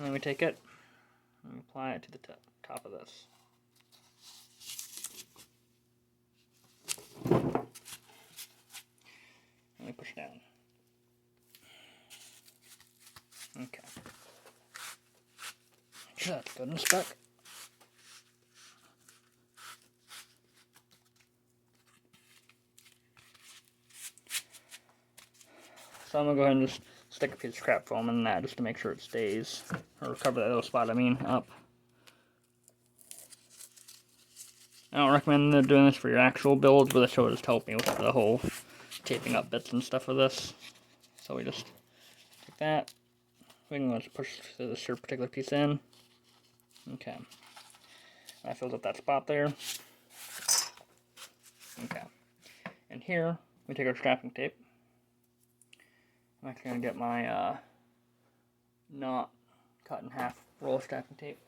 And then we take it and apply it to the top of this. And we push down. Okay. That's good and stuck. So I'm going to go ahead and just stick a piece of scrap foam in that just to make sure it stays, or cover that little spot, up. I don't recommend doing this for your actual builds, but this will just help me with the whole taping up bits and stuff of this. So we just take that. We can just push this particular piece in. Okay. That fills up that spot there. Okay. And here, we take our strapping tape. I'm actually going to get my not cut in half roll of strapping tape.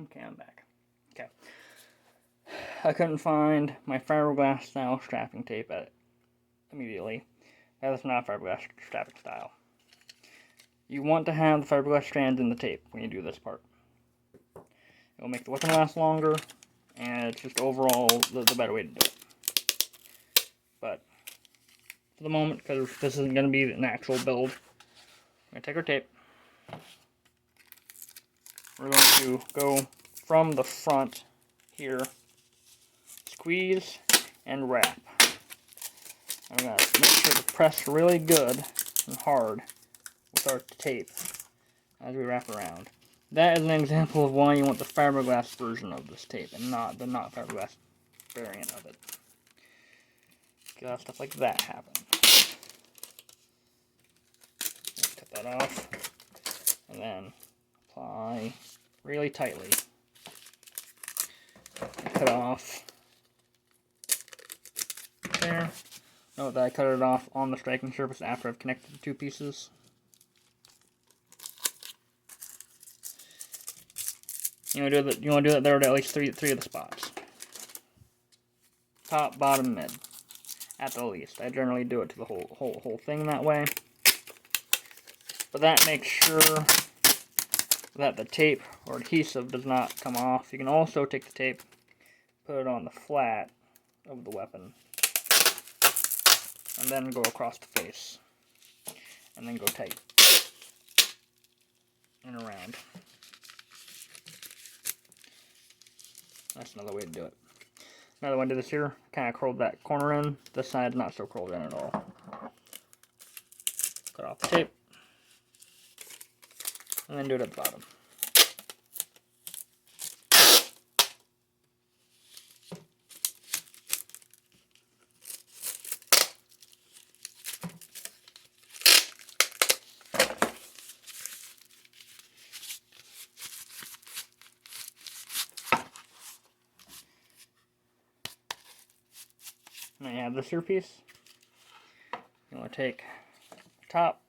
Okay, I'm back. Okay. I couldn't find my fiberglass style strapping tape immediately. That is not fiberglass strapping style. You want to have the fiberglass strands in the tape when you do this part. It will make the weapon last longer, and it's just overall the better way to do it. But for the moment, because this isn't going to be an actual build, we're going to take our tape. We're going to go from the front here, squeeze and wrap. I'm going to make sure to press really good and hard with our tape as we wrap around. That is an example of why you want the fiberglass version of this tape and not the not fiberglass variant of it. Stuff like that happen. Cut that off and then apply really tightly. Cut off there. Note that I cut it off on the striking surface after I've connected the two pieces. You want to do that there at least three of the spots. Top, bottom, mid. At the least. I generally do it to the whole thing that way. But that makes sure that the tape or adhesive does not come off. You can also take the tape, put it on the flat of the weapon, and then go across the face. And then go tight. And around. That's another way to do it. Another one to this here, kind of curled that corner in. This side's not so curled in at all. Cut off the tape. And then do it at the bottom. And then you have this here piece. You want to take the top,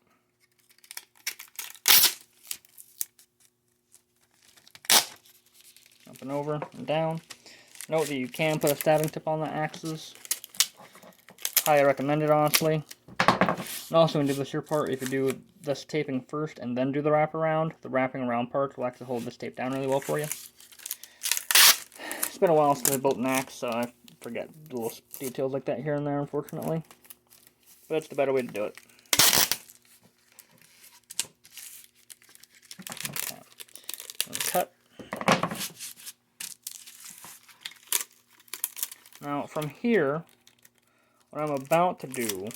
up and over and down. Note that you can put a stabbing tip on the axis. Highly recommend it, honestly. And also, when you do this here part, if you do this taping first and then do the wraparound, the wrapping around part will actually hold this tape down really well for you. It's been a while since I built an axe, so I forget little details like that here and there, unfortunately. But it's the better way to do it. Okay. And cut. Now, from here, what I'm about to do,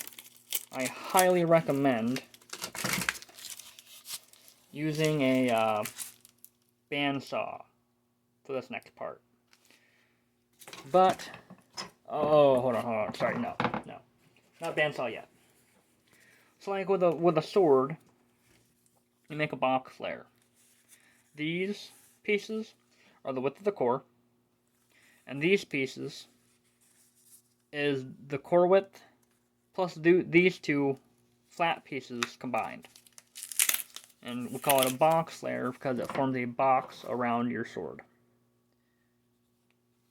I highly recommend using a bandsaw for this next part. But, oh, hold on, sorry, no, not bandsaw yet. So like with a sword, you make a box flare. These pieces are the width of the core, and these pieces is the core width plus these two flat pieces combined. And we call it a box layer because it forms a box around your sword.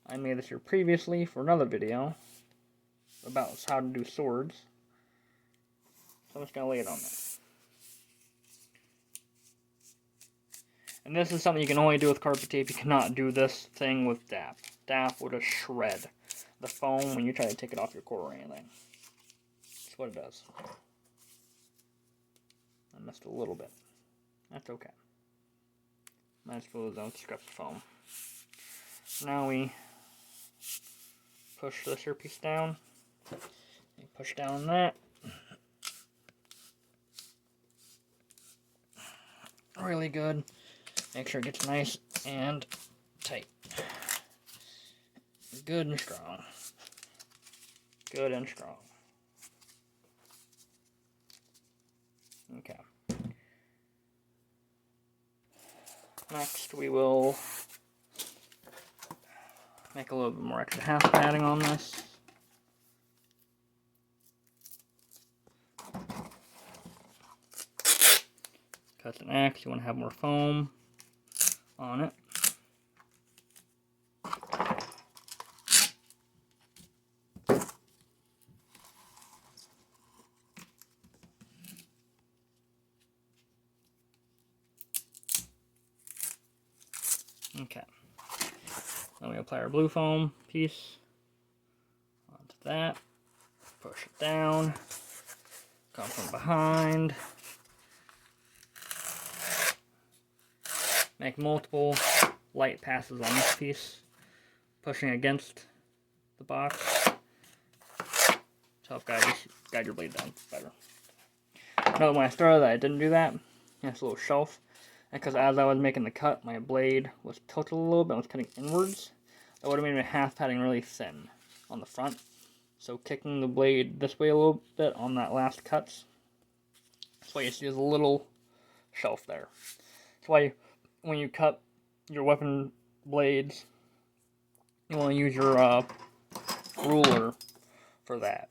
I made this here previously for another video about how to do swords. So I'm just going to lay it on there. And this is something you can only do with carpet tape. You cannot do this thing with DAP. DAP will just shred the foam when you try to take it off your core or anything. That's what it does. I missed a little bit. That's okay. Might as well zone scraps of foam. Now we push this here piece down. And push down on that. Really good. Make sure it gets nice and tight. Good and strong. Good and strong. Okay. Next we will make a little bit more extra half padding on this. Cut an axe, you want to have more foam on it. Okay. Then we apply our blue foam piece onto that. Push it down. Come from behind. Make multiple light passes on this piece, pushing against the box to help guide your blade down better. Note when I started I didn't do that. It's a little shelf, because as I was making the cut, my blade was tilted a little bit and was cutting inwards. That would have made my half padding really thin on the front. So kicking the blade this way a little bit on that last cuts. That's why you see there's a little shelf there. That's why when you cut your weapon blades, you want to use your ruler for that.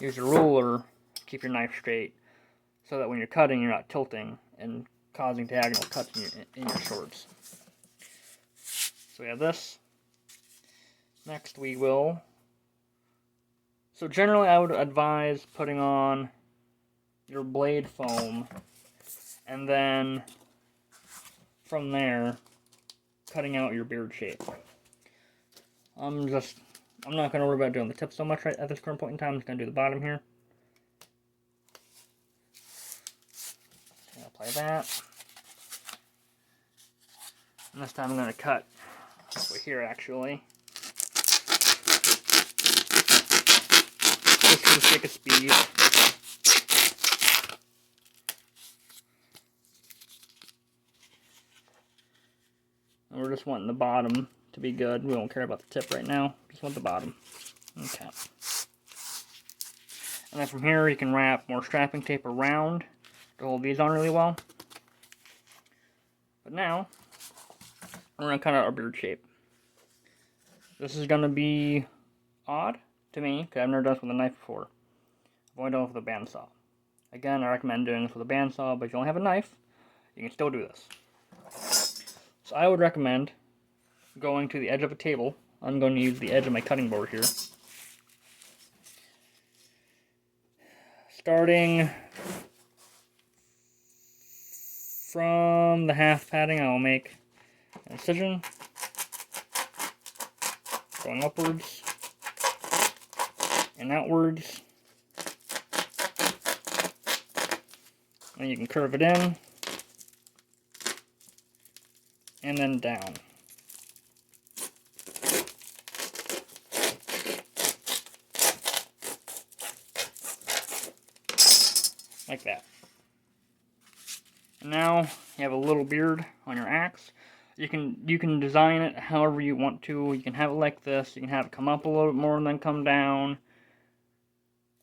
Use your ruler to keep your knife straight, so that when you're cutting, you're not tilting and causing diagonal cuts in your swords. So we have this. Next we will... So generally I would advise putting on your blade foam, and then from there, cutting out your beard shape. I'm not going to worry about doing the tip so much right at this current point in time. I'm just going to do the bottom here. Apply that. And this time I'm going to cut this way here, actually. Just for the sake of speed. And we're just wanting the bottom to be good. We don't care about the tip right now. Just want the bottom. Okay. And then from here you can wrap more strapping tape around to hold these on really well. But now, we're going to cut out our beard shape. This is going to be odd to me, because I've never done this with a knife before. I've only done it with a bandsaw. Again, I recommend doing this with a bandsaw, but if you only have a knife, you can still do this. So I would recommend going to the edge of a table. I'm going to use the edge of my cutting board here. Starting from the half padding, I will make an incision, going upwards and outwards. And you can curve it in and then down. Like that. And now you have a little beard on your axe. You can design it however you want to. You can have it like this. You can have it come up a little bit more and then come down.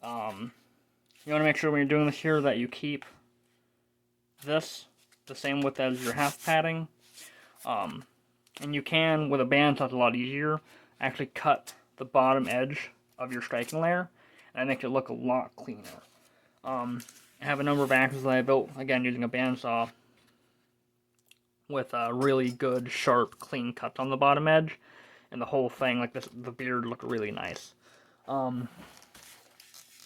You want to make sure when you're doing this here that you keep this the same width as your half padding. And you can, with a bandsaw, it's a lot easier, actually cut the bottom edge of your striking layer, and that makes it look a lot cleaner. I have a number of axes that I built, again, using a bandsaw with really good, sharp, clean cuts on the bottom edge, and the whole thing, like this, the beard looked really nice.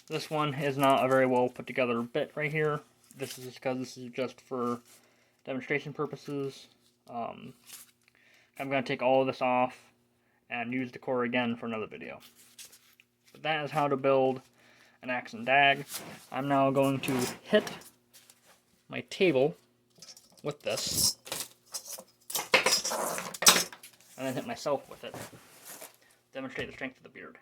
This one is not a very well put together bit right here. This is just because this is just for demonstration purposes. I'm going to take all of this off and use the core again for another video. But that is how to build an axe and dag. I'm now going to hit my table with this, and then hit myself with it. Demonstrate the strength of the beard.